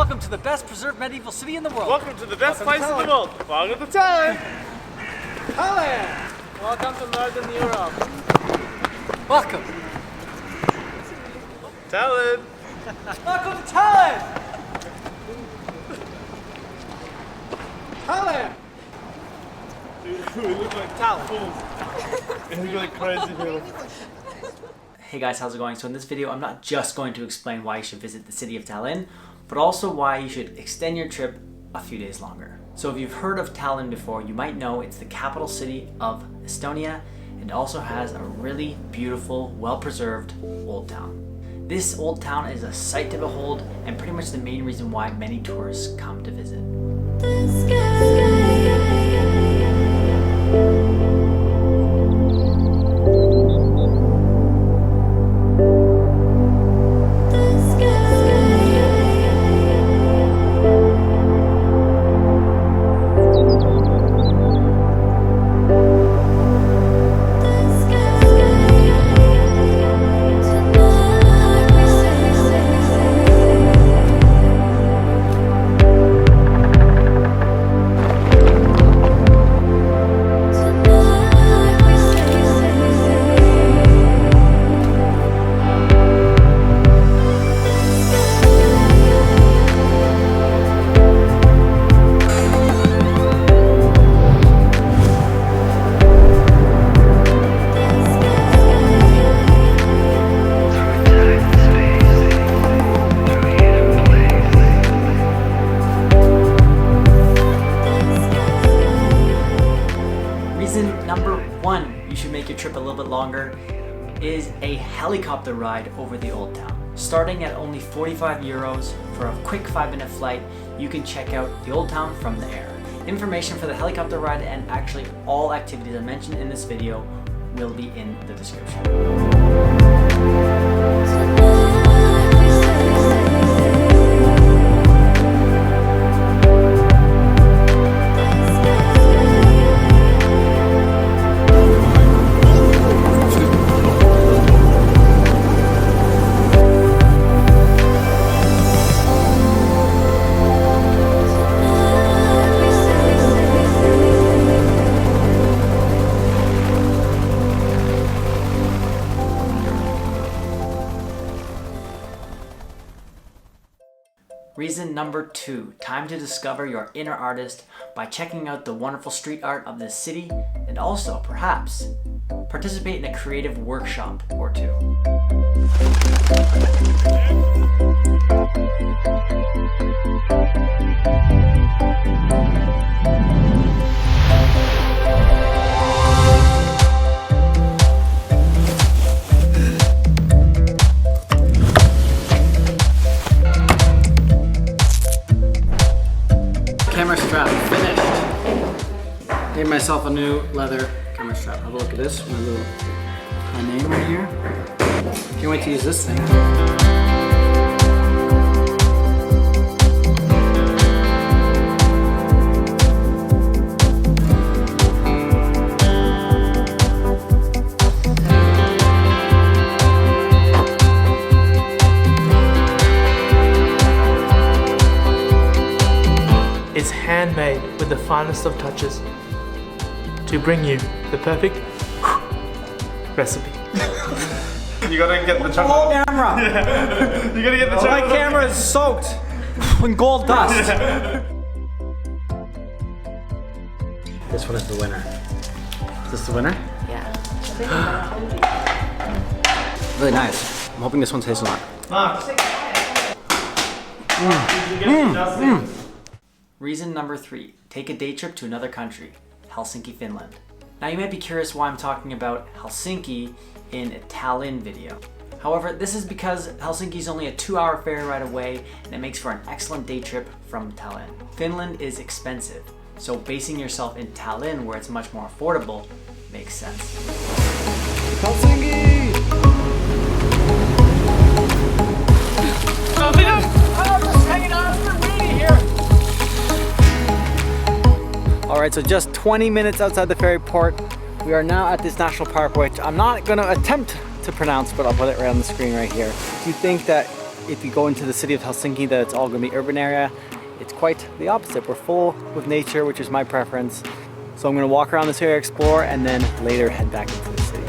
Welcome to the best preserved medieval city in the world. Welcome to the best place in the world. Welcome to Tallinn. Tallinn. Welcome to Northern Europe. Welcome. Tallinn. Welcome to Tallinn. Tallinn. We look like fools. We look like crazy people. Hey guys, how's it going? So in this video, I'm not just going to explain why you should visit the city of Tallinn, but also why you should extend your trip a few days longer. So if you've heard of Tallinn before, you might know it's the capital city of Estonia and also has a really beautiful, well-preserved old town. This old town is a sight to behold and pretty much the main reason why many tourists come to visit. Reason number one you should make your trip a little bit longer is a helicopter ride over the old town. Starting at only 45 euros for a quick 5-minute flight, you can check out the old town from the air. Information for the helicopter ride and actually all activities I mentioned in this video will be in the description. Reason number two, time to discover your inner artist by checking out the wonderful street art of this city and also, perhaps, participate in a creative workshop or two. Camera strap finished. Made myself a new leather camera strap. Have a look at this. My name right here. Can't wait to use this thing. It's handmade with the finest of touches to bring you the perfect recipe. You gotta get the chocolate. Camera. Yeah. You gotta get the chocolate. My camera is soaked in gold dust. This one is the winner. Is this the winner? Yeah. Really nice. I'm hoping this one tastes a lot. Reason number three, take a day trip to another country, Helsinki, Finland. Now you might be curious why I'm talking about Helsinki in a Tallinn video. However, this is because Helsinki is only a 2-hour ferry ride away and it makes for an excellent day trip from Tallinn. Finland is expensive, so basing yourself in Tallinn where it's much more affordable makes sense. Helsinki. Alright, so just 20 minutes outside the ferry port, we are now at this national park, which I'm not going to attempt to pronounce, but I'll put it right on the screen right here. Do you think that if you go into the city of Helsinki that it's all going to be urban area. It's quite the opposite. We're full with nature, which is my preference. So I'm going to walk around this area, explore, and then later head back into the city.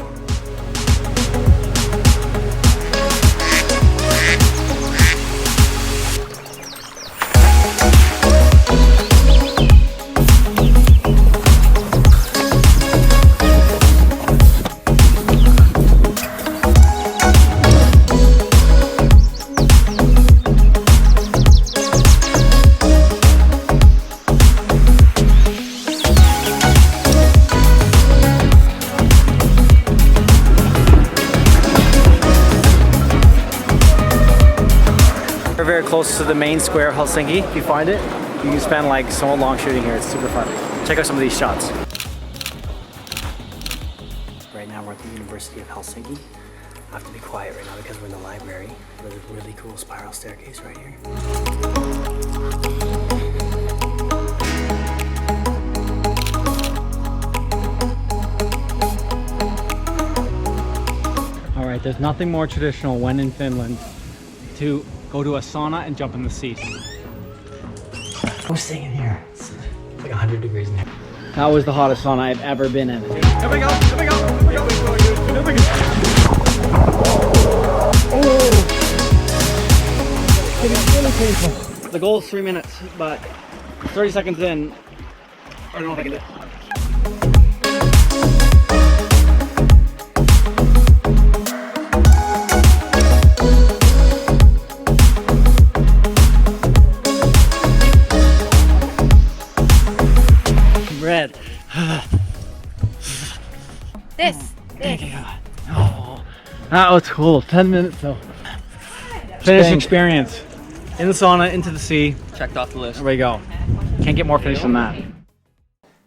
We're very close to the main square of Helsinki. If you find it, you can spend like so long shooting here. It's super fun. Check out some of these shots. Right now we're at the University of Helsinki. I have to be quiet right now because we're in the library. There's a really cool spiral staircase right here. All right, there's nothing more traditional when in Finland to go to a sauna and jump in the sea. I'm staying in here. It's like 100 degrees in here. That was the hottest sauna I've ever been in. Here we go, here we go, here we go, here we go. Oh! It's really painful. The goal is 3 minutes, but 30 seconds in, I don't know if I can do it. Red. This. Oh, that was cool. 10 minutes though. Finished experience. In the sauna, into the sea. Checked off the list. There we go. Can't get more finished than that.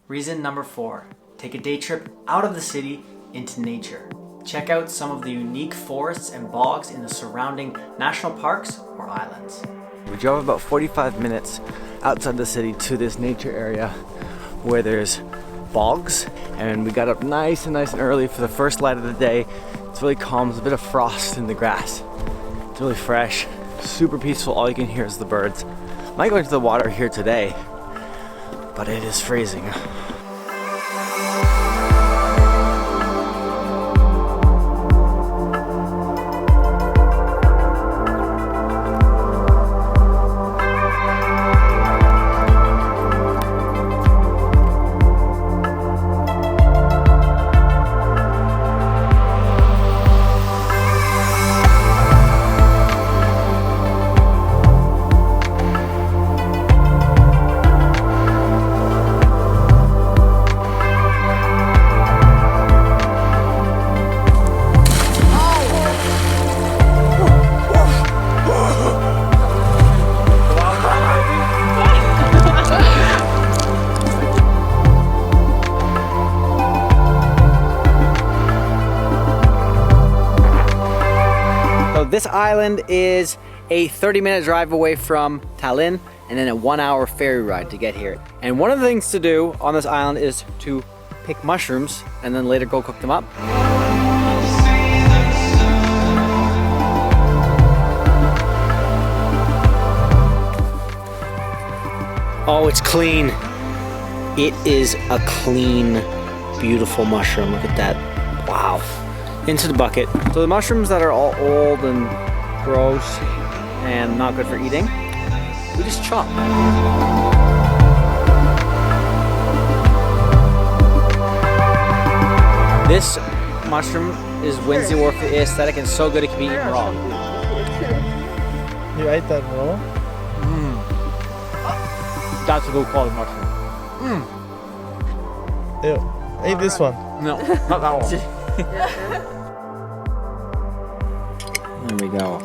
Reason number 4, take a day trip out of the city into nature. Check out some of the unique forests and bogs in the surrounding national parks or islands. We drove about 45 minutes outside the city to this nature area where there's bogs, and we got up nice and early for the first light of the day. It's really calm. There's a bit of frost in the grass. It's really fresh, super peaceful. All you can hear is the birds. Might go into the water here today, but it is freezing. This island is a 30-minute drive away from Tallinn and then a 1-hour ferry ride to get here. And one of the things to do on this island is to pick mushrooms and then later go cook them up. Oh, it's clean. It is a clean, beautiful mushroom. Look at that. Wow. Into the bucket. So the mushrooms that are all old and gross and not good for eating, we just chop. This mushroom is Wednesday War for the aesthetic and so good it can be eaten raw. You ate that raw? That's a good quality mushroom. Ew. Eat this one. No, not that one. There we go.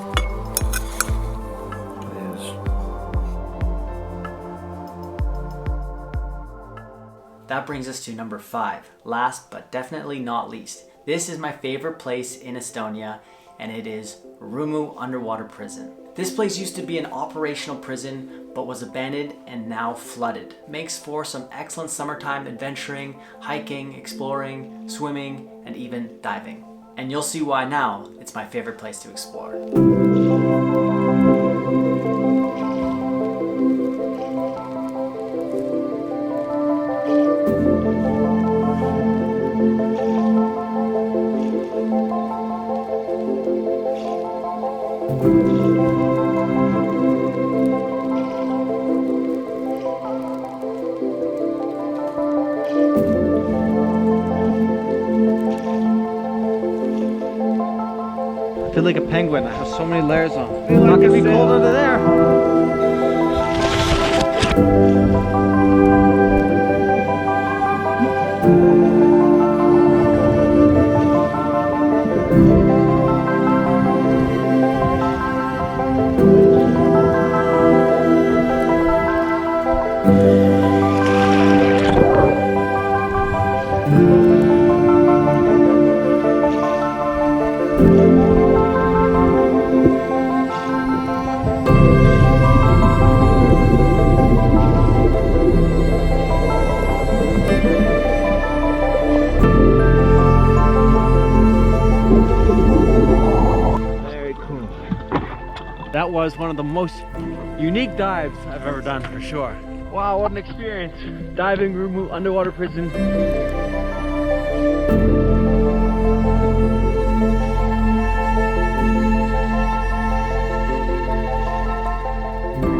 That brings us to number 5, last but definitely not least. This is my favorite place in Estonia, and it is Rumu Underwater Prison. This place used to be an operational prison, but was abandoned and now flooded. Makes for some excellent summertime adventuring, hiking, exploring, swimming, and even diving. And you'll see why now it's my favorite place to explore. like a penguin. I have so many layers on. It's not gonna be cold under there. That was one of the most unique dives I've ever done, for sure. Wow, what an experience. Diving room, underwater prison.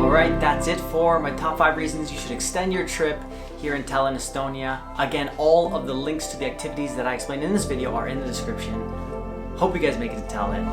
Alright, that's it for my top 5 reasons you should extend your trip here in Tallinn, Estonia. Again, all of the links to the activities that I explained in this video are in the description. Hope you guys make it to Tallinn.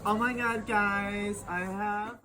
Oh my god, guys, I have